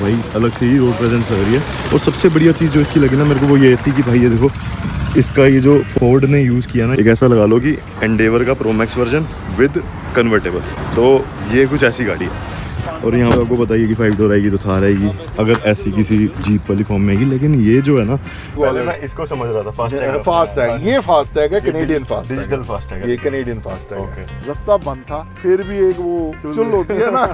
भाई अलग से ही रोड प्रेजेंस लग रही है। और सबसे बढ़िया चीज़ जो इसकी लगी ना मेरे को वो ये थी कि भाई ये देखो इसका ये जो फोर्ड ने यूज़ किया ना, एक ऐसा लगा लो कि एंडेवर का pro max version with convertible, तो ये कुछ ऐसी गाड़ी है। और यहाँ पे आपको बताइए कि 5 डोर आएगी तो थार आएगी अगर ऐसी किसी जीप वाली फॉर्म में आएगी। लेकिन ये जो है ना, पहले मैं इसको समझ रहा था फास्ट टैग, ये फास्ट टैग है, Canadian fast tag, digital fast tag, ये कनेडियन फास्ट टैग। रास्ता बंद था फिर भी एक वो चुल होती है ना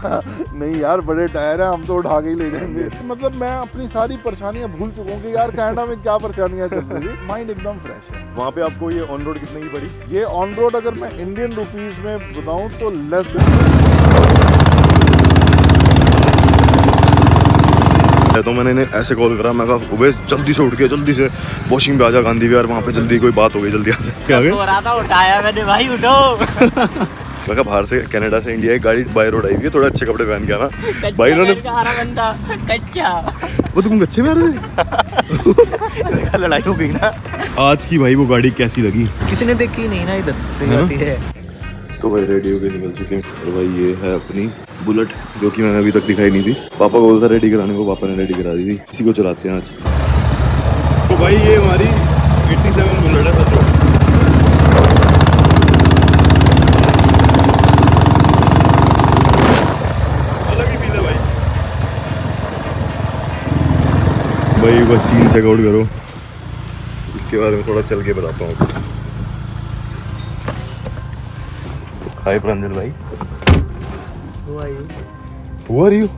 नहीं यार बड़े टायर हैं, हम तो उठा के ही ले जाएंगे। मतलब मैं अपनी सारी परेशानियां भूल चुका हूँ कि यार कनाडा में क्या परेशानियां चल रही थी। माइंड एकदम फ्रेश है। वहाँ पे आपको ये ऑन रोड कितने की पड़ी? ये ऑन रोड अगर मैं इंडियन रुपीज में बताऊं तो लेस देन। तो मैंने इन्हें ऐसे कॉल करा, मैं कहा वे जल्दी से उठ के जल्दी से वॉशिंग पे आ जा गांधी विहार, वहाँ पे जल्दी कोई बात हो गई, जल्दी आ जा। क्या हो रहा था, उठाया मैंने, भाई उठो। मैं कहा बाहर से कनाडा से इंडिया एक गाड़ी बाय रोड आई हुई है, थोड़ा अच्छे कपड़े पहन के आना। भाई इन्होंने कच्चा वो तुम कच्चे में आ रहे थे लड़ाई हो गई ना आज की। भाई वो गाड़ी कैसी लगी? किसी ने देखी नहीं ना, इधर आती है। तो भाई रेडी होके निकल चुके हैं। और भाई ये है अपनी बुलेट, जो कि मैंने अभी तक दिखाई नहीं थी। पापा को बोलता रेडी कराने को, पापा ने रेडी करा दी थी। इसी को चलाते हैं आज। तो भाई ये हमारी 87 बुलेट है सचो। अलग ही फील है भाई। भाई बस सीन चेकआउट करो, इसके बारे में थोड़ा चल के बताता हूँ। हाय प्रांजल भाई, Who are you?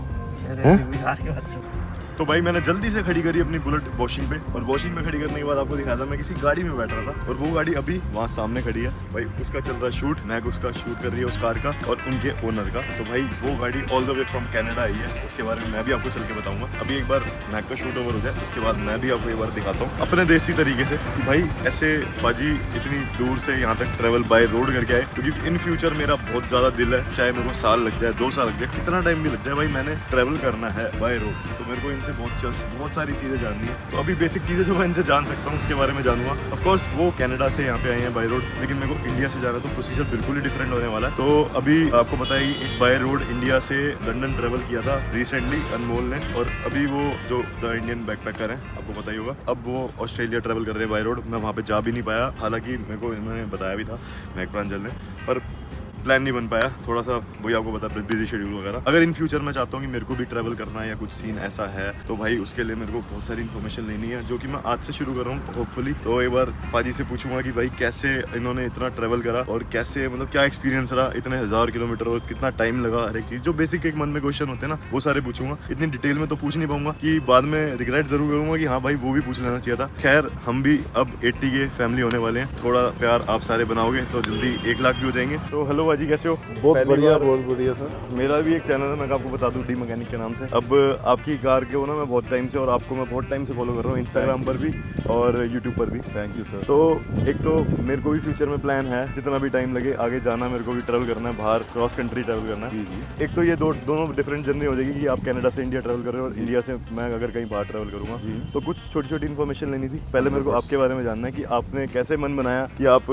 तो भाई मैंने जल्दी से खड़ी करी अपनी बुलेट वॉशिंग पे, और वॉशिंग में खड़ी करने के बाद आपको दिखाया था मैं किसी गाड़ी में बैठ रहा था, और वो गाड़ी अभी वहाँ सामने खड़ी है। भाई उसका चल रहा है शूट, मैग उसका शूट कर रही है उस कार का और उनके ओनर का। तो भाई वो गाड़ी all the way from Canada आई है, उसके बारे में मैं भी आपको चल के बताऊंगा। अभी एक बार मैग का शूट ओवर हो जाए, उसके बाद मैं भी आपको एक बार दिखाता हूँ अपने देसी तरीके से कि भाई ऐसे बाजी इतनी दूर से यहाँ तक ट्रेवल बाय रोड करके आए, क्योंकि इन फ्यूचर मेरा बहुत ज़्यादा दिल है, चाहे मेरे को साल लग जाए, 2 साल लग जाए, कितना टाइम भी लग जाए, भाई मैंने ट्रेवल करना है बाय रोड। तो मेरे को इनसे बहुत सारी चीज़ें जाननी है। तो अभी बेसिक चीज़ें जो मैं इनसे जान सकता हूँ उसके बारे में जानूंगा। ऑफ कोर्स वो कनाडा से यहाँ पे आए हैं बाय रोड, लेकिन मेरे को इंडिया से जाना, तो प्रोसीजर बिल्कुल ही डिफरेंट होने वाला है। तो अभी आपको पता है कि एक बाय रोड इंडिया से लंदन ट्रेवल किया था रिसेंटली अनमोल ने, और अभी वो जो द इंडियन बैकपैकर है आपको पता ही होगा, अब वो ऑस्ट्रेलिया ट्रेवल कर रहे हैं बाय रोड। मैं वहाँ पे जा भी नहीं पाया, हालांकि मेरे को इन्होंने बताया भी था मैक प्रांजल ने, पर प्लान नहीं बन पाया, थोड़ा सा वही आपको पता है बिजी शेड्यूल वगैरह। अगर इन फ्यूचर मैं चाहता हूँ कि मेरे को भी ट्रैवल करना है या कुछ सीन ऐसा है, तो भाई उसके लिए मेरे को बहुत सारी इन्फॉर्मेशन लेनी है, जो कि मैं आज से शुरू कर रहा हूँ होपफुली। तो एक बार पाजी से पूछूंगा कि भाई कैसे इन्होंने इतना ट्रैवल करा, और कैसे मतलब क्या एक्सपीरियंस रहा इतने 1000 किलोमीटर, और कितना टाइम लगा, हर एक चीज़ जो बेसिक एक मन में क्वेश्चन होते हैं ना, वो सारे पूछूंगा। इतनी डिटेल में तो पूछ नहीं पाऊंगा कि बाद में रिग्रेट जरूर करूंगा कि हाँ भाई वो भी पूछ लेना चाहिए था। खैर हम भी अब 80 के फैमिली होने वाले हैं, थोड़ा प्यार आप सारे बनाओगे तो जल्दी 1 लाख भी हो जाएंगे। तो हेलो बाजी, कैसे हो? बहुत बढ़िया सर। मेरा भी एक चैनल है, मैं आपको बता दूं, डी मैकेनिक के नाम से। अब आपकी कार के हो ना मैं बहुत टाइम से, और आपको मैं बहुत टाइम से फॉलो कर रहा हूँ इंस्टाग्राम पर भी और यूट्यूब पर भी। Thank you sir. तो एक तो मेरे को भी फ्यूचर में प्लान है, जितना भी टाइम लगे आगे जाना, मेरे को भी ट्रैवल करना है, बाहर क्रॉस कंट्री ट्रैवल करना है। जी। एक तो ये दोनों डिफरेंट जर्नी हो जाएगी कि आप कनाडा से इंडिया ट्रैवल कर रहे हो और इंडिया से मैं अगर कहीं बाहर ट्रैवल करूँगा। तो कुछ छोटी छोटी इन्फॉर्मेशन लेनी थी। पहले मेरे को आपके बारे में जानना है कि आपने कैसे मन बनाया कि आप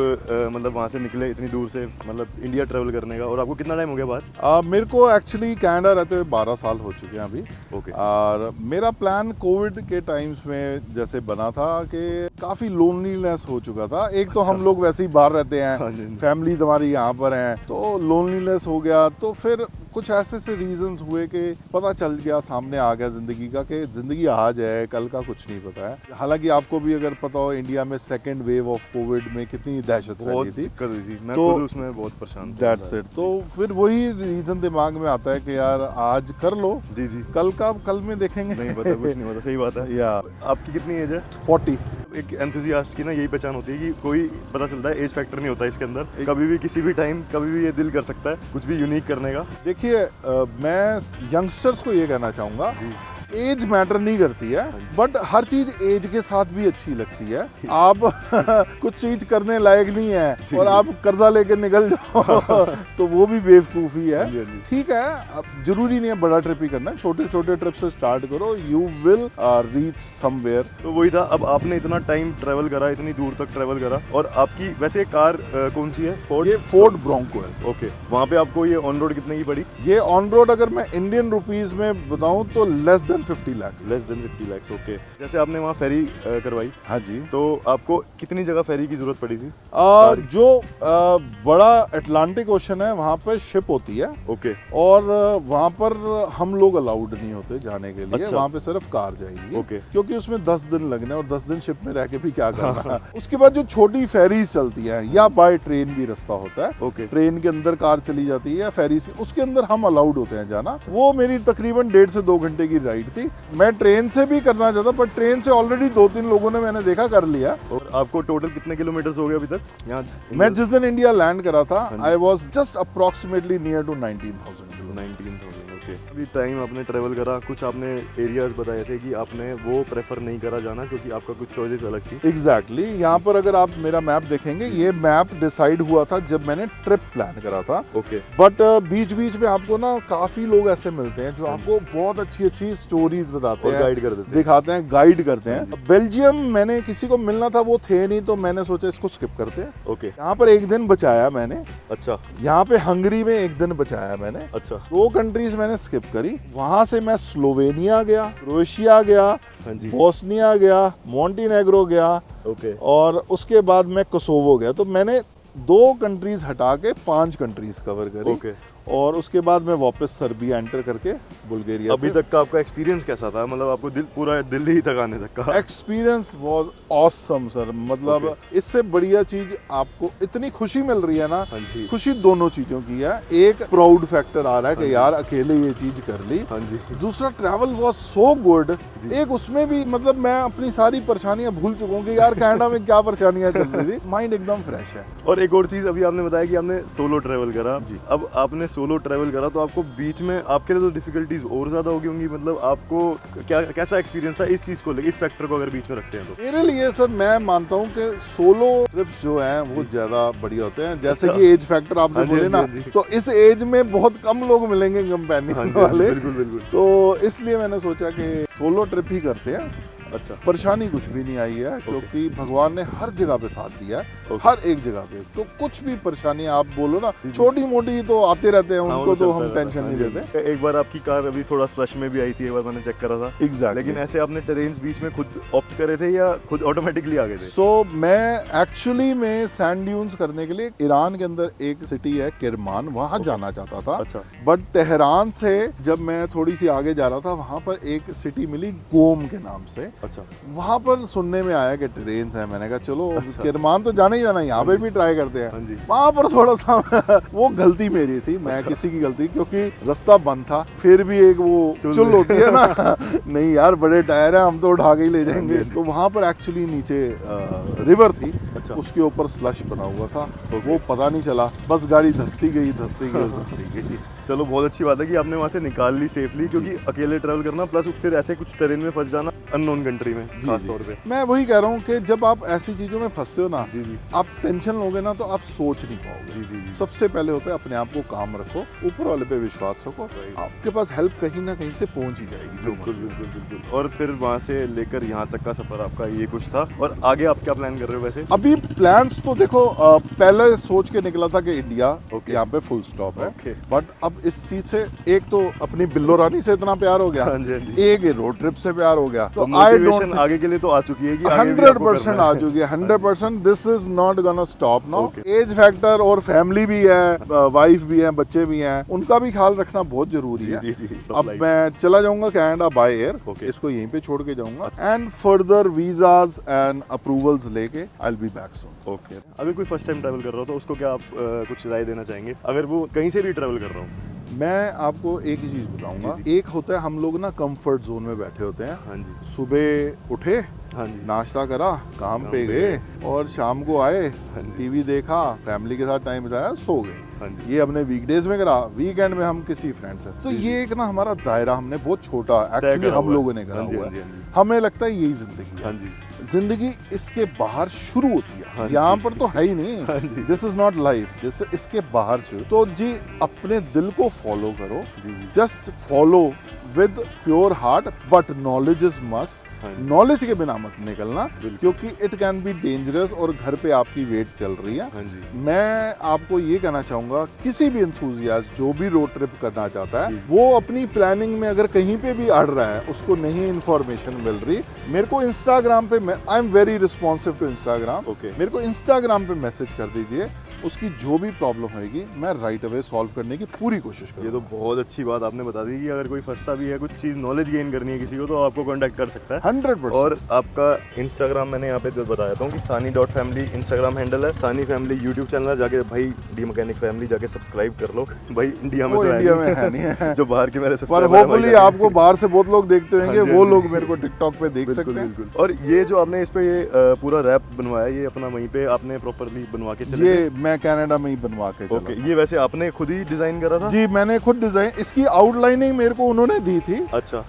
मतलब वहाँ से निकले इतनी दूर से, मतलब इंडिया ट्रैवल करने का, और आपको कितना टाइम हो गया बाहर? मेरे को एक्चुअली कनाडा रहते हुए 12 साल हो चुके हैं अभी। ओके। और मेरा प्लान कोविड के टाइम्स में जैसे बना था कि काफ़ी लोनलीनेस हो चुका था। एक तो हम लोग वैसे ही बाहर रहते हैं, फैमिलीज हमारी यहाँ पर हैं, तो लोनलीनेस हो गया। तो फिर कुछ ऐसे रीजंस हुए कि पता चल गया, सामने आ गया ज़िंदगी का कि ज़िंदगी आज है, कल का कुछ नहीं पता है। हालांकि आपको भी अगर पता हो, इंडिया में सेकेंड वेव ऑफ कोविड में कितनी दहशत फैली थी, मैं तो खुद उसमें बहुत परेशान था। That's it. तो फिर वही रीजन दिमाग में आता है कि यार आज कर लो, जी कल का कल में देखेंगे। नहीं पता, कुछ नहीं पता। सही बात है। या आपकी कितनी एज है? 40। एक एंथुसियास्ट की ना यही पहचान होती है कि कोई पता चलता है, एज फैक्टर नहीं होता इसके अंदर। कभी भी किसी भी टाइम कभी भी ये दिल कर सकता है कुछ भी यूनिक करने का। देखिए मैं यंगस्टर्स को ये कहना चाहूँगा, एज मैटर नहीं करती है, बट हर चीज एज के साथ भी अच्छी लगती है। आप कुछ चीज करने लायक नहीं है और आप कर्जा लेके निकल जाओ तो वो भी बेवकूफ़ी है। ठीक है, अब जरूरी नहीं है बड़ा ट्रिप ही करना, छोटे छोटे ट्रिप से स्टार्ट करो, यू विल रीच समवेयर। तो वही था। अब आपने इतना टाइम ट्रेवल करा, इतनी दूर तक ट्रेवल करा, और आपकी वैसे कार कौन सी है? फोर्ड? ये फोर्ड ब्रोंको है। ओके। वहाँ पे आपको ये ऑन रोड कितने की पड़ी? ये ऑन रोड अगर मैं इंडियन रुपीज में बताऊं तो less than than 50 lakh. Less than 50 lakh. Okay, जैसे आपने वहाँ फेरी करवाई, हाँ जी। तो आपको कितनी जगह फेरी की जरूरत पड़ी थी? जो बड़ा अटलांटिक ओशन है वहाँ पे शिप होती है। ओके। और वहाँ पर हम लोग अलाउड नहीं होते जाने के लिए। अच्छा। वहाँ पे सिर्फ कार जाएगी। ओके। क्योंकि उसमें 10 दिन लगने और 10 दिन शिप में रह के भी क्या करना है। उसके बाद जो छोटी फेरीज चलती है या बाय ट्रेन भी रास्ता होता है। ओके। ट्रेन के अंदर कार चली जाती है या फेरी से, उसके अंदर हम अलाउड होते हैं जाना। वो मेरी तकरीबन 1.5 से 2 घंटे की राइड थी। मैं ट्रेन से भी करना चाहता, पर ट्रेन से ऑलरेडी 2-3 लोगों ने मैंने देखा कर लिया। और आपको टोटल कितने किलोमीटर हो गए अभी तक यहाँ? मैं जिस दिन इंडिया लैंड करा था, I was just approximately near to 19,000 kilometre. 19,000। Okay. अभी टाइम आपने ट्रेवल करा, कुछ आपने एरियाज बताए थे कि आपने वो प्रेफर नहीं करा जाना क्योंकि आपका कुछ चॉइसेस अलग थी। एग्जैक्टली। यहाँ पर अगर आप मेरा मैप देखेंगे, ये मैप डिसाइड हुआ था जब मैंने ट्रिप प्लान करा था। ओके। बट बीच बीच में आपको ना काफी लोग ऐसे मिलते हैं जो आपको बहुत अच्छी अच्छी स्टोरीज बताते और हैं, गाइड कर देते हैं, दिखाते हैं, गाइड करते हैं। बेल्जियम मैंने किसी को मिलना था, वो थे नहीं, तो मैंने सोचा इसको स्किप करते हैं। ओके। यहाँ पर एक दिन बचाया मैंने। अच्छा। यहाँ पे हंगरी में एक दिन बचाया मैंने। अच्छा। 2 कंट्रीज मैंने स्किप करी। वहां से मैं स्लोवेनिया गया, क्रोएशिया गया, हाँ जी। बोस्निया गया, मोंटेनेग्रो गया, ओके। और उसके बाद मैं कोसोवो गया। तो मैंने 2 कंट्रीज हटा के 5 कंट्रीज कवर करी। ओके। और उसके बाद मैं वापस सर्बिया एंटर करके बुल्गारिया अभी तक का आपका एक्सपीरियंस कैसा था? मतलब आपको पूरा दिल्ली तक आने तक का एक्सपीरियंस वाज ऑसम सर। मतलब इससे बढ़िया चीज आपको इतनी खुशी मिल रही है ना। हाँ जी। खुशी दोनों चीजों की है। एक प्राउड फैक्टर आ रहा है कि यार अकेले ये चीज कर ली। हाँ जी। दूसरा ट्रैवल वाज सो गुड। एक उसमें भी मतलब मैं अपनी सारी परेशानियां भूल चुका हूँ कि यार कनाडा में क्या परेशानियां चल रही थी। माइंड एकदम फ्रेश है। और एक और चीज, अभी आपने बताया कि आपने सोलो ट्रेवल करा। अब आपने सोलो ट्रेवल करा तो आपको बीच में आपके लिए तो डिफिकल्टीज और ज्यादा होगी होंगी। मतलब आपको क्या कैसा एक्सपीरियंस था इस चीज को लेकर, इस फैक्टर को अगर बीच में रखते हैं तो? मेरे लिए सर मैं मानता हूँ कि सोलो ट्रिप्स जो हैं वो ज्यादा बढ़िया होते हैं। जैसे अच्छा। कि एज फैक्टर आपने हाँ जी, बोले हाँ जी, ना, हाँ जी। तो इस एज में बहुत कम लोग मिलेंगे कंपेनियन हाँ जी, वाले। बिल्कुल बिल्कुल। तो इसलिए मैंने सोचा कि सोलो ट्रिप ही करते हैं। अच्छा। परेशानी कुछ भी नहीं आई है क्योंकि भगवान ने हर जगह पे साथ दिया है। ओके। हर एक जगह पे तो कुछ भी परेशानी आप बोलो ना, छोटी मोटी तो आते रहते हैं, हाँ, उनको वो तो चलता हम रहता है। टेंशन हाँ नहीं जी, लेते। एक बार आपकी कार अभी थोड़ा स्लश में भी आई थी, एक बार मैंने चेक करा था। एग्जैक्टली। लेकिन ऐसे आपने टेरेन्स बीच में खुद ऑप्ट करे थे या खुद ऑटोमेटिकली आ गए थे? सो मैं एक्चुअली में सैंड ड्यून्स करने के लिए ईरान के अंदर एक सिटी है किरमान, वहां जाना चाहता था। अच्छा। बट तेहरान से जब मैं थोड़ी सी आगे जा रहा था, वहां पर एक सिटी मिली गोम के नाम से। अच्छा। वहां पर सुनने में आया कि ट्रेन्स है। मैंने कहा चलो अच्छा। किरमान तो जाना ही जाना, यहाँ पे भी ट्राई करते हाँ हैं। जी। वहां पर थोड़ा सा वो गलती मेरी थी, मैं अच्छा। किसी की गलती, क्योंकि रास्ता बंद था। फिर भी एक वो चुल होती है ना नहीं यार बड़े टायर है, हम तो उठा के ही ले जाएंगे। तो वहां पर एक्चुअली नीचे रिवर थी। अच्छा। उसके ऊपर स्लश बना हुआ था। वो पता नहीं चला, बस गाड़ी धसती गई धसती गई धसती गई। चलो बहुत अच्छी बात है कि आपने वहाँ से निकाल ली सेफली, क्योंकि अकेले ट्रैवल करना प्लस फिर ऐसे कुछ टेरेन में फंस जाना अननोन कंट्री में खास तौर पे। मैं वही कह रहा हूँ कि जब आप ऐसी चीजों में फंसते हो ना, जी जी आप टेंशन लोगे ना तो आप सोच नहीं पाओगे। जी जी जी। सबसे पहले होता है अपने आप को काम रखो, ऊपर वाले पे विश्वास रखो, Right. आपके पास हेल्प कहीं ना कहीं से पहुंच ही जाएगी। जो बिल्कुल मर्जी हो। बिल्कुल बिल्कुल। और फिर वहाँ से लेकर यहाँ तक का सफर आपका ये कुछ था, और आगे आप क्या प्लान कर रहे हो वैसे? अभी प्लान्स तो देखो, पहले सोच के निकला था कि इंडिया Okay. यहाँ पे फुल स्टॉप है। Okay. बट अब इस चीज से एक तो अपनी बिल्लो रानी से इतना प्यार हो गया, हाँ जी, हाँ जी। एक रोड ट्रिप से प्यार हो गया। तो आई मोटिवेशन डोंट आगे के लिए तो आ चुकी है कि आगे भी 100% आपको आ करना चुकी है। 100% this is not gonna stop now. Okay. Age factor और फैमिली भी है, वाइफ भी है, बच्चे भी हैं, उनका भी ख्याल रखना बहुत जरूरी है। जी जी। अब मैं चला जाऊंगा कनाडा बाय एयर। Okay. इसको यहीं पे छोड़ के जाऊंगा and further visas and approvals लेके I will be back soon. Okay. अगर कोई फर्स्ट टाइम ट्रैवल कर रहा हो तो उसको क्या आप कुछ राय देना चाहेंगे, अगर वो कहीं से भी ट्रैवल कर रहा हो? मैं आपको एक ही चीज बताऊंगा। एक होता है हम लोग ना कंफर्ट जोन में बैठे होते हैं। हाँ जी। सुबह उठे, हाँ जी। नाश्ता करा, काम पे पे गए और शाम को आए, हाँ जी। टीवी देखा, फैमिली के साथ टाइम बिताया, सो गए। हाँ जी। ये हमने वीकडेज में करा, वीकेंड में हम किसी फ्रेंड से। तो ये एक ना हमारा दायरा हमने बहुत छोटा एक्चुअली करा हम हुआ है। लोगों ने करा हाँ जी, हुआ हाँ जी, है। हाँ जी। हमें लगता है यही जिंदगी हाँ है। जी। जिंदगी इसके बाहर शुरू होती हाँ है, जी। यहाँ पर तो है ही हाँ नहीं। जी। This is not life, this इसके बाहर से। तो जी अपने दिल को फॉलो करो, जी जी। Just follow with pure heart, but knowledge is must. हाँ जी। नॉलेज के बिना मत निकलना, बिल्कुल। क्योंकि इट कैन बी डेंजरस और घर पे आपकी वेट चल रही है। हाँ जी। मैं आपको ये कहना चाहूंगा, किसी भी एंथुसियास्ट जो भी रोड ट्रिप करना चाहता है, जी। वो अपनी प्लानिंग में अगर कहीं पे भी अड़ रहा है, उसको नहीं इन्फॉर्मेशन मिल रही, मेरे को इंस्टाग्राम पे, I am very responsive to Instagram, Okay. मेरे को इंस्टाग्राम पे मैसेज कर दीजिए, उसकी जो भी प्रॉब्लम होगी मैं राइट अवे सॉल्व करने की पूरी कोशिश ये करूंगा। तो बहुत अच्छी बात आपने बता दी कि अगर कोई फंसता भी है, कुछ चीज़ नॉलेज गेन करनी है किसी को, तो आपको कांटेक्ट कर सकता है। 100%। और आपका इंस्टाग्राम मैंने यहाँ पे बता देता हूँ कि sani.family इंस्टाग्राम हैंडल है, सानी फैमिली यूट्यूब चैनल है, जाके भाई डी मैकेनिक फैमिली जाके सब्सक्राइब कर लो। भाई इंडिया में वो तो इंडिया में है नहीं है। जो बाहर के मेरे पर subscriber हैं, होपफुली भाई जाके- आपको बाहर से बहुत लोग देखते होंगे, हाँ जी, वो हाँ जी। लोग मेरे को टिकटॉक पे देख बिल्कुल, सकते हैं। बिल्कुल। और ये जो आपने इस पे ये पूरा रैप बनवाया, ये अपना वहीं पे आपने प्रॉपरली बनवा के चले ये मैं कनाडा में ही बनवा के चला ओके। था। ये वैसे आपने खुद ही डिजाइन करा था? जी, मैंने खुद डिजाइन, इसकी आउटलाइनिंग मेरे को उन्होंने दी थी, अच्छा।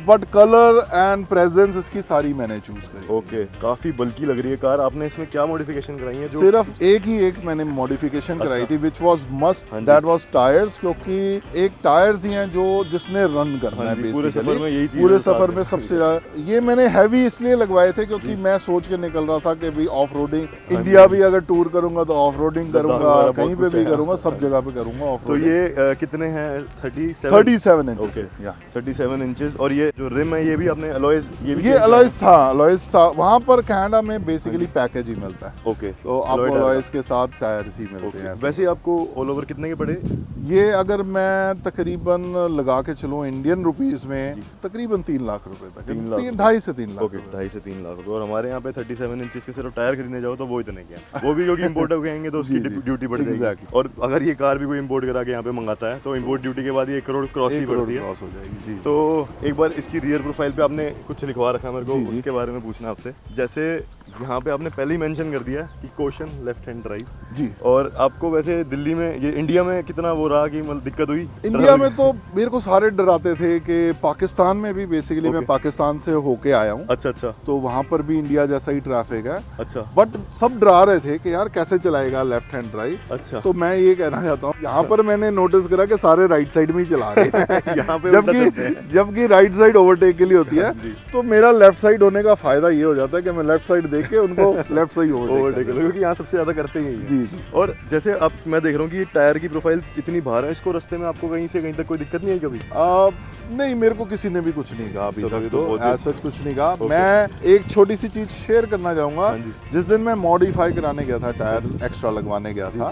बट कलर एंड प्रेजेंस इसकी सारी मैंने चूज करी। ओके, काफी बल्की लग रही है कार। आपने इसमें क्या मॉडिफिकेशन कराई है? जो सिर्फ एक ही एक मैंने मॉडिफिकेशन कराई अच्छा। थी, विच वाज मस्ट, हाँ जी। दैट वाज टायर्स, क्योंकि एक टायर्स ही हैं जो जिसने रन करना हाँ है जी, पूरे सफर में बेसिकली, यही चीज़ पूरे है साथ सफर में। में सबसे ज्यादा। ये मैंने हैवी इसलिए लगवाए थे क्योंकि मैं सोच के निकल रहा था कि भाई ऑफ रोडिंग, इंडिया भी अगर टूर करूंगा तो ऑफ रोडिंग लद्दाख करूंगा, वगैरह बहुत कहीं पे कुछ भी है। करूंगा, सब जगह पे करूंगा ऑफ तो रोडिंग। ये कितने हैं? 37 37 इंचेस ओके। या 37 इंचेस। और ये जो रिम है, ये भी आपने अलॉयज, ये भी ये change अलॉयज था, अलॉयज था वहाँ पर कनाडा में बेसिकली पैकेज ही मिलता है, करा? ओके। तो आपको Alloy अलॉयज के साथ टायर्स ही मिलते ओके। हैं। वैसे आपको ऑल ओवर कितने के पड़े? ये अगर मैं तकरीबन लगा के चलूँ इंडियन रुपीस में, तकरीबन 3 लाख रुपए तक, 3 लाख 2.5 से 3 लाख ओके, रुपए। 2.5 से 3 लाख रुपए। और हमारे यहाँ पे 37 इंचेस के सिर्फ टायर खरीदने जाओ तो वो इतने के हैं। वो भी क्योंकि इंपोर्टर कहेंगे तो उसकी जी, जी। ड्यूटी बढ़ जाएगी। Exactly. और अगर ये कार भी कोई इंपोर्ट करा के यहाँ पे मंगाता है तो इंपोर्ट ड्यूटी के बाद ये 1 करोड़ क्रॉस ही 1 करोड़ पड़ती है। क्रॉस हो जाएगी जी। तो एक बार इसकी रियर प्रोफाइल पे आपने कुछ लिखवा रखा है मेरे को, जी, जी। उसके बारे में पूछना आपसे। जैसे यहाँ पे आपने पहले ही मेंशन कर दिया कि कॉशन लेफ्ट हैंड ड्राइव, जी। और आपको वैसे दिल्ली में, ये इंडिया में कितना वो रहा कि मतलब दिक्कत हुई? इंडिया में तो मेरे को सारे डराते थे कि पाकिस्तान में भी बेसिकली मैं Okay. पाकिस्तान से होके आया हूँ, अच्छा अच्छा तो वहाँ पर भी इंडिया जैसा ही ट्रैफिक है, अच्छा बट सब डरा रहे थे कि यार कैसे चलाएगा लेफ्ट हैंड ड्राइव। अच्छा। तो मैं ये कहना चाहता हूँ, यहाँ पर मैंने नोटिस करा कि सारे राइट साइड में ही चला रहे हैं यहाँ पे उल्टा चलते हैं। जबकि राइट साइड ओवरटेक के लिए होती है, जी। तो मेरा लेफ्ट साइड होने का फायदा ये हो जाता है कि मैं लेफ्ट साइड देख के उनको लेफ्ट से ही ओवरटेक ओवरटेक कर लो, क्योंकि यहाँ सबसे ज्यादा करते ही हैं। जी, जी। और जैसे अब मैं देख रहा हूँ कि ये टायर की प्रोफाइल इतनी बाहर है, इसको रास्ते में आपको कहीं से कहीं तक कोई दिक्कत नहीं आई कभी? नहीं, मेरे को किसी ने भी कुछ नहीं कहा अभी चलो, ये तक, तो तो बहुत ऐसा कुछ नहीं कहा। Okay. मैं एक छोटी सी चीज शेयर करना चाहूंगा। हाँ जी। जिस दिन मैं मॉडिफाई कराने गया था, टायर एक्स्ट्रा लगवाने गया था,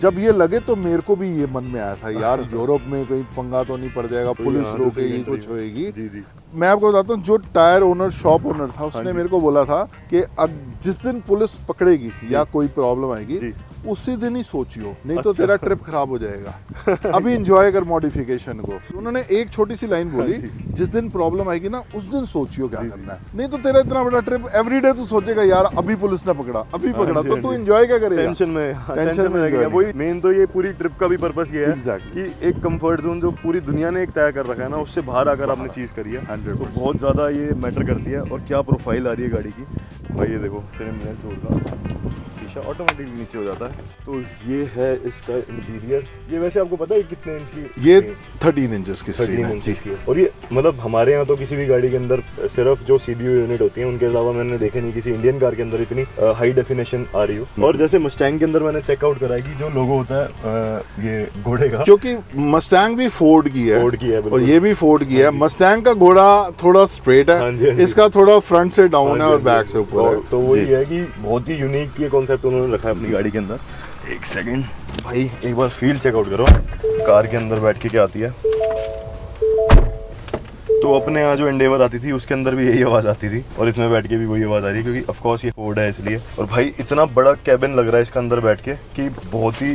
जब ये लगे तो मेरे को भी ये मन में आया था, यार यूरोप में कहीं पंगा तो नहीं पड़ जाएगा, कोई पुलिस यहाँ से रोकेगी, सही कुछ होएगी। जी जी। मैं आपको बताता हूँ, जो टायर ओनर, शॉप ओनर था, उसने हाँ जी। मेरे को बोला था कि अब जिस दिन पुलिस पकड़ेगी या कोई प्रॉब्लम आएगी, जी। उसी दिन ही सोचियो, नहीं तो अच्छा। तेरा ट्रिप खराब हो जाएगा। अभी एंजॉय कर मॉडिफिकेशन को। तो उन्होंने एक छोटी सी लाइन बोली, हाँ जी। जिस दिन प्रॉब्लम आएगी ना, उस दिन सोचियो क्या जी, करना है, नहीं तो तेरा इतना बड़ा ट्रिप एवरीडे तू सोचेगा यार अभी पुलिस ने पकड़ा, अभी हाँ पकड़ा, जी, तो हाँ तू जी। एंजॉय क्या करेगा? टेंशन में, टेंशन में रह गया। enjoy वही मेन तो ये पूरी ट्रिप का भी पर्पस ये है Exactly. कि एक कंफर्ट जोन जो पूरी दुनिया ने एक तय कर रखा है ना, उससे बाहर आकर आपने चीज करी है, 100%. तो बहुत ज्यादा ये मैटर करती है। और क्या प्रोफाइल आ रही है गाड़ी की भाई, ये देखो फ्रेम में जोड़ का शीशा ऑटोमेटिक नीचे हो जाता है। तो ये है इसका इंटीरियर। ये वैसे आपको पता है कितने इंच की? ये 13 इंचेस की स्क्रीन 13 है इंच जी। की है। और ये मतलब हमारे यहाँ तो किसी भी गाड़ी के अंदर सिर्फ जो सीडीयू यूनिट होती है, उनके अलावा मैंने देखे नहीं किसी इंडियन कार के अंदर इतनी हाई डेफिनेशन आ रही हो। और जैसे मस्टैंग के अंदर मैंने चेकआउट करा है कि जो लोगो होता है ये घोड़े का, क्योंकि मस्टैंग भी फोर्ड की है, फोर्ड की है और बिल्कुल। ये भी फोर्ड की है। मस्टैंग का घोड़ा थोड़ा स्ट्रेट हाँ जी, हाँ है, जी। इसका थोड़ा फ्रंट से डाउन हाँ है जी, और हाँ बैक जी। से ऊपर और है। तो वही जी। है कि बहुत ही यूनिक ये कॉन्सेप्ट उन्होंने रखा है अपनी गाड़ी के अंदर। एक सेकंड भाई, एक बार फील चेकआउट करो कार के अंदर बैठ के क्या आती है। तो अपने यहाँ जो एंडेवर आती थी उसके अंदर भी यही आवाज़ आती थी, और इसमें बैठ के भी वही आवाज़ आ रही है, क्योंकि ऑफ कोर्स ये फोर्ड है इसलिए। और भाई इतना बड़ा कैबिन लग रहा है इसके अंदर बैठ के कि बहुत ही,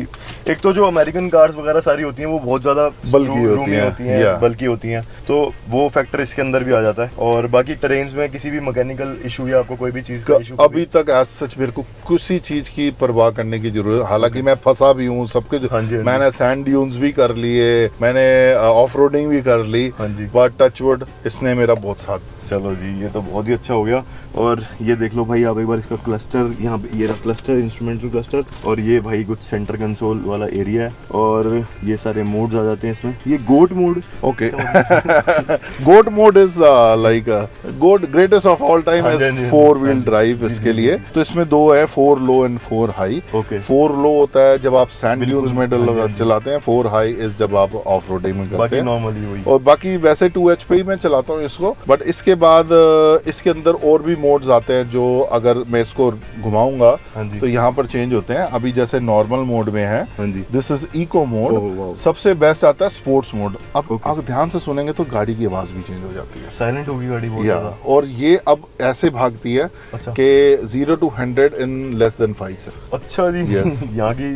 एक तो जो अमेरिकन कार्स वगैरह सारी होती हैं वो बहुत ज़्यादा बल्की roomy होती हैं, yeah. बल्की होती हैं, तो वो फैक्टर इसके अंदर भी आ जाता है। और बाकी ट्रेन्स में किसी भी मैकेनिकल इशू या आपको कोई भी चीज़ का इशू अभी तक एज सच मेरे को किसी चीज की परवाह करने की जरूरत, हालांकि मैं फंसा भी हूँ सबके, हाँ जी, हाँ जी। मैंने सैंड ड्यून्स भी कर लिए, मैंने ऑफ रोडिंग भी कर ली, हाँ जी। बट टचवुड गॉड इसने मेरा बहुत साथ। चलो जी, ये तो बहुत ही अच्छा हो गया। और ये देख लो भाई आप एक बार इसका क्लस्टर, यहाँ पे ये रहा क्लस्टर, इंस्ट्रूमेंटल क्लस्टर, और ये भाई कुछ सेंटर कंसोल वाला एरिया है, और ये सारे मोड्स आ जाते हैं इसमें। ये goat mode, okay goat mode is like goat greatest of all time हाँ जी, इज हाँ जी, 4 व्हील हाँ जी, ड्राइव इसके लिए। तो इसमें 2 है, 4 लो एंड 4 हाई। ओके। 4 लो होता है जब आप सैंड बिल्कुल, ड्यून्स में हाँ जी, हाँ जी। चलाते हैं, 4 हाई इज जब आप ऑफ रोडिंग में करते बाकी हैं। नॉर्मली वही। और बाकी वैसे 2 HP ही मैं चलाता हूँ इसको, बट इसके बाद इसके अंदर और भी मोड्स आते हैं जो अगर मैं इसको घुमाऊंगा हाँ जी। तो यहाँ पर चेंज होते हैं। अभी जैसे नॉर्मल मोड में है, हाँ जी। This is eco oh, mode. Wow. सबसे बेस्ट आता है स्पोर्ट्स मोड। अब Okay. आप ध्यान से सुनेंगे तो गाड़ी की आवाज भी चेंज हो जाती है। साइलेंट होगी गाड़ी बहुत या ज्यादा। और ये अब ऐसे भागती है अच्छा। कि 0 to 100 इन लेस देन 5 से। अच्छा जी। Yes. यहाँ की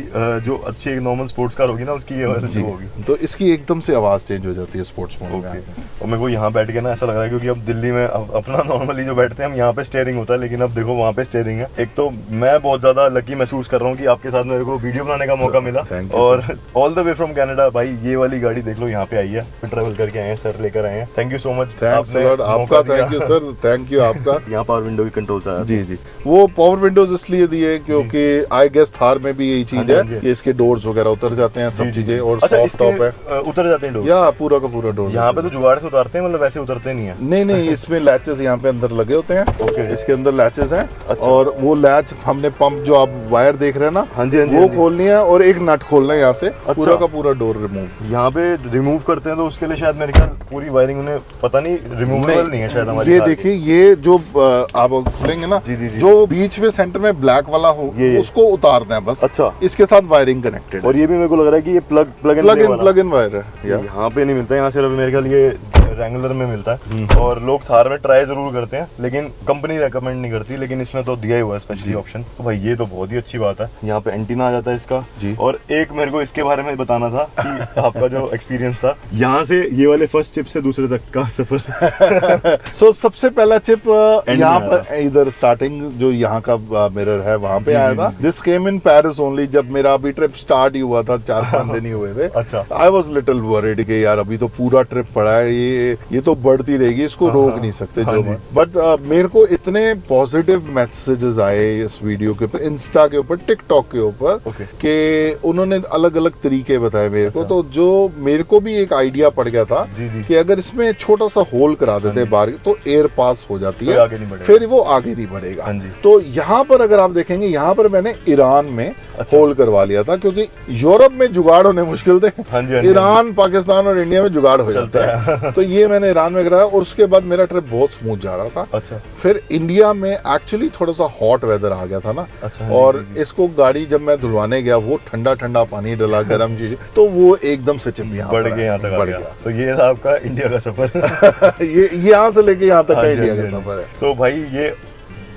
जो अच्छी एक नॉर्मल स्पोर्ट्स कार होगी ना, उसकी ये जी, होगी। तो इसकी एकदम से आवाज चेंज हो जाती है स्पोर्ट्स मोड ओके। में। और मेरे को यहाँ बैठ के ना ऐसा लग रहा है, क्योंकि अब दिल्ली में अपना नॉर्मली जो बैठते हैं हम, यहाँ पे स्टेयरिंग होता है, लेकिन अब देखो वहाँ पे स्टेयरिंग है। एक तो मैं बहुत ज्यादा लकी महसूस कर रहा हूँ कि आपके साथ मेरे को वीडियो बनाने का मौका मिला। Thank you, और all the way from Canada भाई, ये वाली गाड़ी देख लो यहाँ पे आई है, ट्रैवल करके आए हैं सर, लेकर आए हैं। Thank you so much. Thanks lot, आपका thank you sir, thank you आपका। यहाँ पावर विंडो की कंट्रोल्स आया। जी जी, वो पावर विंडोज इसलिए दिए क्योंकि आई गेस थार में भी यही हाँ चीज जी, है हाँ जी। कि इसके डोर्स वगैरह उतर जाते हैं, सब जी, जी, चीजें, जी। और अच्छा, सॉफ्ट टॉप है। उतर जाते हैं डोर? या पूरा का पूरा डोर। यहाँ पे तो जुगाड़ से उतारते हैं, मतलब वैसे उतरते नहीं है? नहीं नहीं, इसमें लैचेस यहाँ पे अंदर लगे होते हैं। ओके। इसके अंदर लैचेस हैं। अच्छा। और वो लैच हमने पंप जो आप वायर देख रहे हैं ना, हाँ जी, हाँ जी, वो हाँ जी। खोलनी है और एक नट खोलना है यहाँ से, पूरा का पूरा डोर रिमूव। यहाँ पे रिमूव करते हैं तो उसके लिए शायद मेरे ख्याल पूरी वायरिंग उन्हें पता नहीं, रिमूवेबल नहीं है शायद हमारी ये कार की। देखिए, ये जो आप खोलेंगे ना, जी, जी, जी। जो बीच में सेंटर में ब्लैक वाला हो, ये। उसको उतारना है बस। अच्छा। इसके साथ वायरिंग कनेक्टेड है। और ये भी मेरे को लग रहा है कि ये प्लग प्लग इन वायर है। या यहाँ पे नहीं मिलता है, यहाँ सिर्फ मेरे ख्याल ये रेंगुलर में मिलता है। और लोग थार में ट्राई जरूर करते हैं, लेकिन कंपनी रेकमेंड नहीं करती, लेकिन इसमें तो दिया ही हुआ है स्पेशली ऑप्शन। तो भाई ये तो बहुत ही अच्छी बात है। यहाँ पे एंटीना आ जाता है इसका जी। और एक मेरे को इसके बारे में बताना था कि आपका जो एक्सपीरियंस था यहाँ से ये वाले फर्स्ट चिप से दूसरे तक का सफर। सो सबसे पहला चिप End यहाँ में पर इधर स्टार्टिंग जो यहाँ का मिरर है वहाँ पे जी, आया जी, था। This came in Paris only, जब मेरा अभी ट्रिप स्टार्ट ही हुआ था, 4-5 दिन ही हुए थे। अच्छा। आई वॉज लिटिल वरीड कि यार अभी तो पूरा ट्रिप पड़ा है, ये तो बढ़ती रहेगी, इसको रोक नहीं सकते हाँ जो। जी। बट मेरे को इतने पॉजिटिव मैसेजेस आए इस वीडियो के ऊपर, इंस्टा के ऊपर, टिकटॉक के ऊपर, Okay. कि उन्होंने अलग अलग तरीके बताए मेरे को। अच्छा। तो जो मेरे को भी एक आइडिया पड़ गया था जी, जी। कि अगर इसमें छोटा सा होल करा देते बाहर, तो एयर पास हो जाती तो है, आगे नहीं बढ़ेगा। फिर वो आगे नहीं बढ़ेगा। हाँ जी। तो यहाँ पर अगर आप देखेंगे, यहाँ पर मैंने ईरान में अच्छा। होल करवा लिया था, क्योंकि यूरोप में जुगाड़ होने मुश्किल थे। हाँ जी, हाँ जी, ईरान, पाकिस्तान और इंडिया में जुगाड़ हो चलता जाता है। तो ये मैंने ईरान में कराया, और उसके बाद मेरा ट्रिप बहुत स्मूथ जा रहा था। अच्छा। फिर इंडिया में एक्चुअली थोड़ा सा हॉट वेदर आ गया था ना, अच्छा, हाँ जी, और जी, जी। इसको गाड़ी जब मैं धुलवाने गया, वो ठंडा ठंडा पानी डला, गर्म चीज, तो वो एकदम से चिप यहाँ बढ़ पर के यहाँ तक आ बढ़ गया। तो ये था आपका इंडिया का सफर। ये यहाँ से लेके यहाँ तक हाँ का जी, इंडिया हाँ का जी, हाँ जी। सफर है। तो भाई ये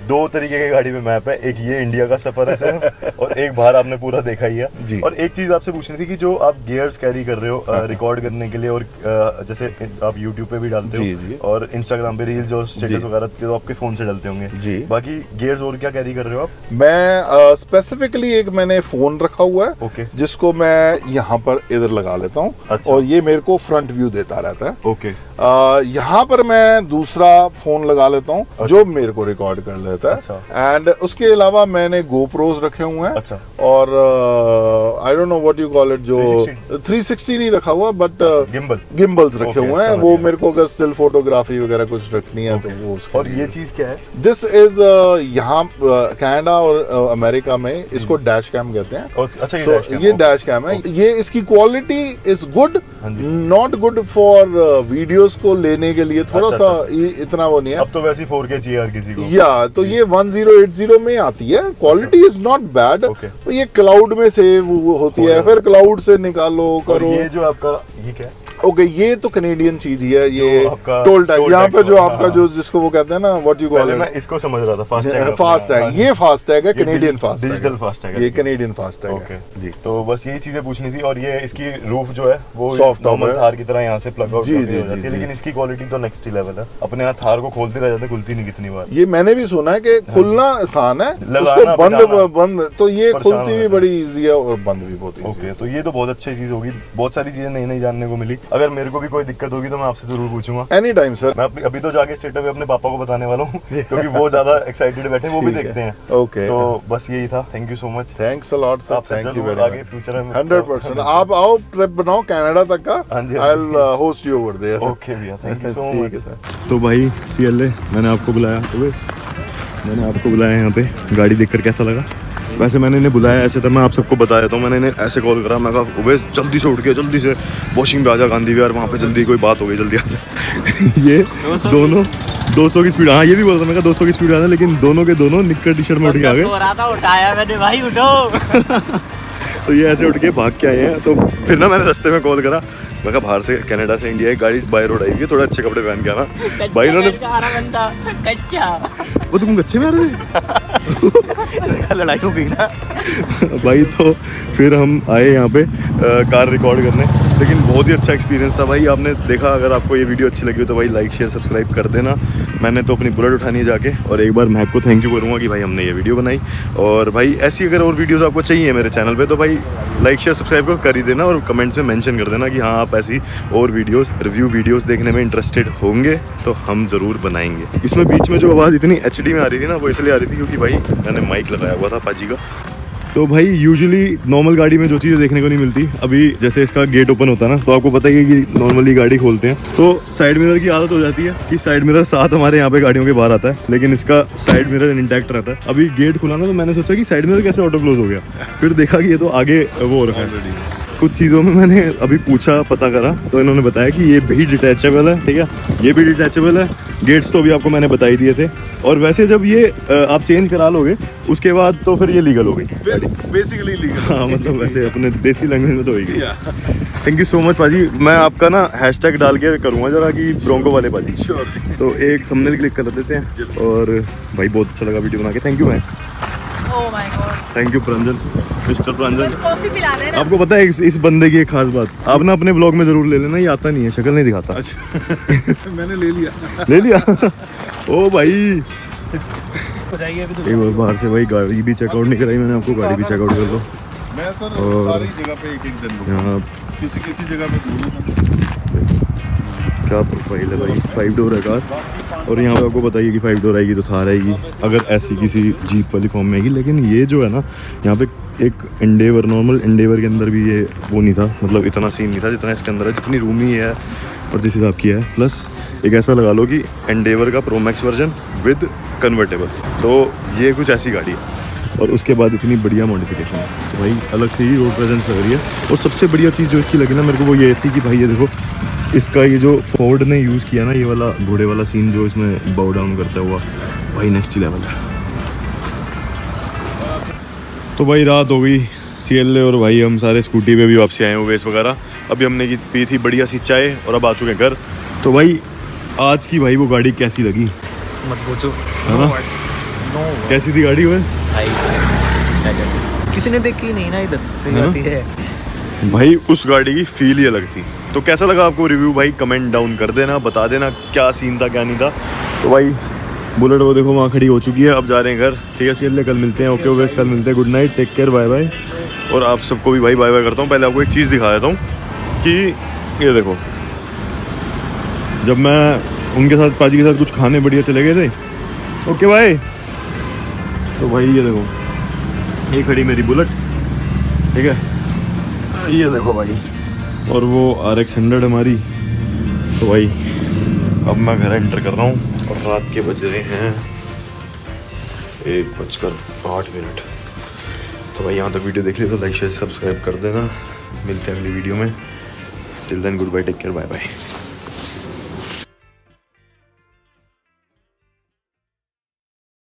2 तरीके के गाड़ी में मैप है, एक ये इंडिया का सफर है सिर्फ, और एक बाहर आपने पूरा देखा ही है। जी। और एक चीज आपसे पूछनी थी कि जो आप गियर्स कैरी कर रहे हो रिकॉर्ड करने के लिए, और जैसे आप YouTube पे भी डालते हो, जी, जी। और Instagram पे रील्स और स्टेटस जी। वगैरह तो आपके फोन से डालते होंगे। जी। बाकी गियर्स और क्या कैरी कर रहे हो आप? मैं स्पेसिफिकली एक मैंने फोन रखा हुआ है, ओके। जिसको मैं यहाँ पर इधर लगा लेता हूँ। अच्छा। और ये मेरे को फ्रंट व्यू देता रहता है। ओके। यहाँ पर मैं दूसरा फोन लगा लेता हूँ जो मेरे को रिकॉर्ड कर लेता है। अच्छा। एंड उसके अलावा मैंने गोप्रोज रखे हुए हैं। अच्छा। और I don't know what you call it, जो 360 360 नहीं रखा हुआ, बट गिम्बल। गिम्बल्स रखे Okay, हुए हैं। समझ वो गया। मेरे को अगर स्टिल फोटोग्राफी वगैरह कुछ रखनी है तो Okay. वो उसके और लिए। ये चीज क्या है? दिस इज यहाँ कनाडा और अमेरिका में इसको डैश कैम कहते हैं। अच्छा, ये So, dash cam, ये okay. डैश कैम है। ये इसकी क्वालिटी इज गुड, हाँ जी। नॉट गुड फॉर वीडियोस को लेने के लिए, थोड़ा अच्छा, सा इतना वो नहीं है। अब तो वैसे 4K चाहिए हर किसी को। या तो ये 1080 में आती है, quality is not bad. Okay. तो ये क्लाउड में सेव होती है, फिर क्लाउड से निकालो और करो। ये जो आपका ये क्या है? ओके, ये तो कनेडियन चीज ही है, ये जो आपका टोल टैग। टोल यहाँ टैक्स पे जो होगा, आपका हाँ। जो जिसको वो कहते हैं ना, व्हाट यू कॉल पहले इट, मैं इसको समझ रहा था फास्ट टैग। Fast tag. ये फास्ट टैग है, Canadian fast tag, digital fast tag है। ये कनेडियन फास्ट टैग ओके है जी। तो बस यही चीजें पूछनी थी। और ये इसकी रूफ जो है वो Soft top नॉर्मल है। थार की तरह यहाँ से प्लग आउट जी, हो जी, जाती है, जी, लेकिन जी। इसकी क्वालिटी तो नेक्स्ट ही लेवल है। अपने यहाँ थार को खोलते रह जाते, खुलती नहीं कितनी बार। ये मैंने भी सुना है कि खुलना आसान है, लगाना, उसको बंद बिठाना। बंद तो ये परेशान खुलती हो भी जाते बड़ी इजी है और बंद भी बहुत इजी ओके, है। तो ये तो बहुत अच्छी चीज होगी। बहुत सारी चीजें नई नई जानने को मिली। अगर मेरे को भी कोई दिक्कत होगी तो मैं आपसे जरूर पूछूंगा। Any time sir. मैं अभी तो जाके स्ट्रेट अवे अपने पापा को बताने वाला हूँ क्योंकि वो ज्यादा एक्साइटेड बैठे, वो भी देखते हैं। ओके, तो बस यही था। Thank you so much. Thanks a lot sir, thank you very आगे मच। फ्यूचर में 100%। आप आओ, ट्रिप बनाओ कनाडा तक का, हाँ जी, I will host you over there. Okay भैया, थैंक यू सो ठीक मच है सर। तो भाई CLA मैंने आपको बुलाया, मैंने आपको बुलाया यहाँ पे, गाड़ी देखकर कैसा लगा? वैसे मैंने इन्हें बुलाया ऐसे था, मैं आप सबको बताया था, मैंने इन्हें ऐसे कॉल करा, मैं कहा वे जल्दी से उठ के जल्दी से वॉशिंग पे आ जा गांधी विहार, वहाँ पे जल्दी कोई बात हो गई, जल्दी आ जा। ये दोनों 200 की स्पीड, हाँ ये भी बोल रहा था, मैं कहा 200 की स्पीड आ जा, लेकिन दोनों के दोनों निक्कर टी शर्ट में उठ के आ गए। सो रहा था, उठाया मैंने, भाई उठो। तो ये ऐसे उठ के भाग के आए हैं। तो फिर ना मैंने रास्ते में कॉल करा, मैं कहा बाहर से कनाडा से इंडिया की गाड़ी बाय रोड आई है, थोड़ा अच्छे कपड़े पहन के आना। भाई इन्होंने कच्चा वो तुम कच्चे में आ रहे थे लड़ाई हो गई ना भाई। तो फिर हम आए यहाँ पे कार रिकॉर्ड करने, लेकिन बहुत ही अच्छा एक्सपीरियंस था भाई। आपने देखा, अगर आपको ये वीडियो अच्छी लगी हो तो भाई लाइक शेयर सब्सक्राइब कर देना। मैंने तो अपनी बुलेट उठानी है जाके, और एक बार महक को थैंक यू करूँगा कि भाई हमने ये वीडियो बनाई। और भाई ऐसी अगर और वीडियोस आपको चाहिए मेरे चैनल पे तो भाई लाइक शेयर सब्सक्राइब को कर ही देना, और कमेंट्स में मेंशन कर देना कि हाँ आप ऐसी और वीडियोस रिव्यू वीडियोस देखने में इंटरेस्टेड होंगे तो हम ज़रूर बनाएंगे। इसमें बीच में जो आवाज़ इतनी HD में आ रही थी ना, वो इसलिए आ रही थी क्योंकि भाई मैंने माइक लगाया हुआ था पाजी का। तो भाई यूजुअली नॉर्मल गाड़ी में जो चीज़ें देखने को नहीं मिलती, अभी जैसे इसका गेट ओपन होता है ना, तो आपको पता ही है कि नॉर्मली गाड़ी खोलते हैं तो साइड मिरर की आदत हो जाती है कि साइड मिरर साथ हमारे यहाँ पे गाड़ियों के बाहर आता है, लेकिन इसका साइड मिरर इंटैक्ट रहता है। अभी गेट खुला ना, तो मैंने सोचा कि साइड मिरर कैसे ऑटो क्लोज हो गया, फिर देखा कि ये तो आगे वो हो रखा है। कुछ चीज़ों में मैंने अभी पूछा, पता करा, तो इन्होंने बताया कि ये भी डिटैचेबल है, ठीक है, ये भी डिटैचेबल है। गेट्स तो अभी आपको मैंने बता ही दिए थे। और वैसे जब ये आप चेंज करा लोगे उसके बाद तो फिर ये लीगल हो गई, बेसिकली लीगल। हाँ मतलब वैसे अपने देसी लैंग्वेज में तो होगी। थैंक यू सो मच पाजी। मैं आपका ना हैशटैग डाल के करूँगा जरा कि ब्रोंको वाले पाजी। श्योर। तो एक थंबनेल क्लिक कर देते हैं। और भाई बहुत अच्छा लगा वीडियो बना के, thank you ma'am. Oh my God, thank you Pranjal, mister Pranjal. बस कॉफी पिलाना है ना। आपको पता है इस बंदे की एक खास बात, आप ना अपने ब्लॉग में जरूर ले लेना, ये आता नहीं है, शक्ल नहीं दिखाता। अच्छा मैंने ले लिया। ले लिया ओ भाई। हो जाएगी अभी तो। एक बार बाहर से भाई गाड़ी भी चेकआउट नहीं कराई मैंने आपको, गाड़ी भी चेकआउट कर लो। मैं सर और सारी जगह पे एक दिन दूंगा, यहाँ किसी किसी जगह पे दूंगा। क्या प्रोफाइल है भाई, 5 डोर है कार। और यहाँ पे आपको बताइए कि 5 डोर आएगी तो थार आएगी, अगर ऐसी किसी जीप वाली फॉर्म में आएगी। लेकिन ये जो है ना, यहाँ पे एक एंडेवर, नॉर्मल एंडेवर के अंदर भी ये वो नहीं था, मतलब इतना सीन नहीं था जितना इसके अंदर है, जितनी रूमी है और जिस हिसाब की है। प्लस एक ऐसा लगा लो कि एंडेवर का pro max version with convertible, तो ये कुछ ऐसी गाड़ी है। और उसके बाद इतनी बढ़िया मॉडिफिकेशन है, तो भाई अलग से ही रोड प्रेजेंस लग रही है। और सबसे बढ़िया चीज़ जो इसकी लगी ना मेरे को, वो ये थी कि भाई ये देखो, इसका ये जो फोर्ड ने यूज़ किया ना, ये वाला घोड़े वाला सीन जो इसमें बाउ डाउन करता हुआ, भाई नेक्स्ट लेवल है। तो भाई रात हो गई, CLA और भाई हम सारे स्कूटी पे भी वापसी आए हैं, वेस्ट वगैरह। अभी हमने पी थी बढ़िया सी चाय और अब आ चुके हैं घर। तो भाई आज की भाई वो गाड़ी कैसी लगी, मत पूछो, है ना? कैसी थी गाड़ी बस किसी ने देखी नहीं ना इधर दिखाती है भाई, उस गाड़ी की फील ही अलग थी। तो कैसा लगा आपको रिव्यू भाई, कमेंट डाउन कर देना, बता देना क्या सीन था क्या नहीं था। तो भाई बुलेट वो देखो वहाँ खड़ी हो चुकी है, अब जा रहे हैं घर, ठीक है। CLA कल मिलते हैं, ओके ओके कल मिलते हैं, good night, take care, bye bye. और आप सबको भी भाई बाय बाय करता हूँ। पहले आपको एक चीज़ दिखा देता हूँ कि ये देखो, जब मैं उनके साथ पाजी के साथ कुछ खाने बढ़िया चले गए थे, ओके भाई, तो भाई ये देखो, ये खड़ी मेरी बुलेट, ठीक है, ये देखो भाई, और वो RX 100 हमारी। तो भाई अब मैं घर एंटर कर रहा हूँ और रात के बज रहे हैं 1:08। तो भाई यहाँ तक वीडियो देख ली तो लाइक शेयर सब्सक्राइब कर देना। मिलते हैं अगली वीडियो में। Till then goodbye, take care, bye bye.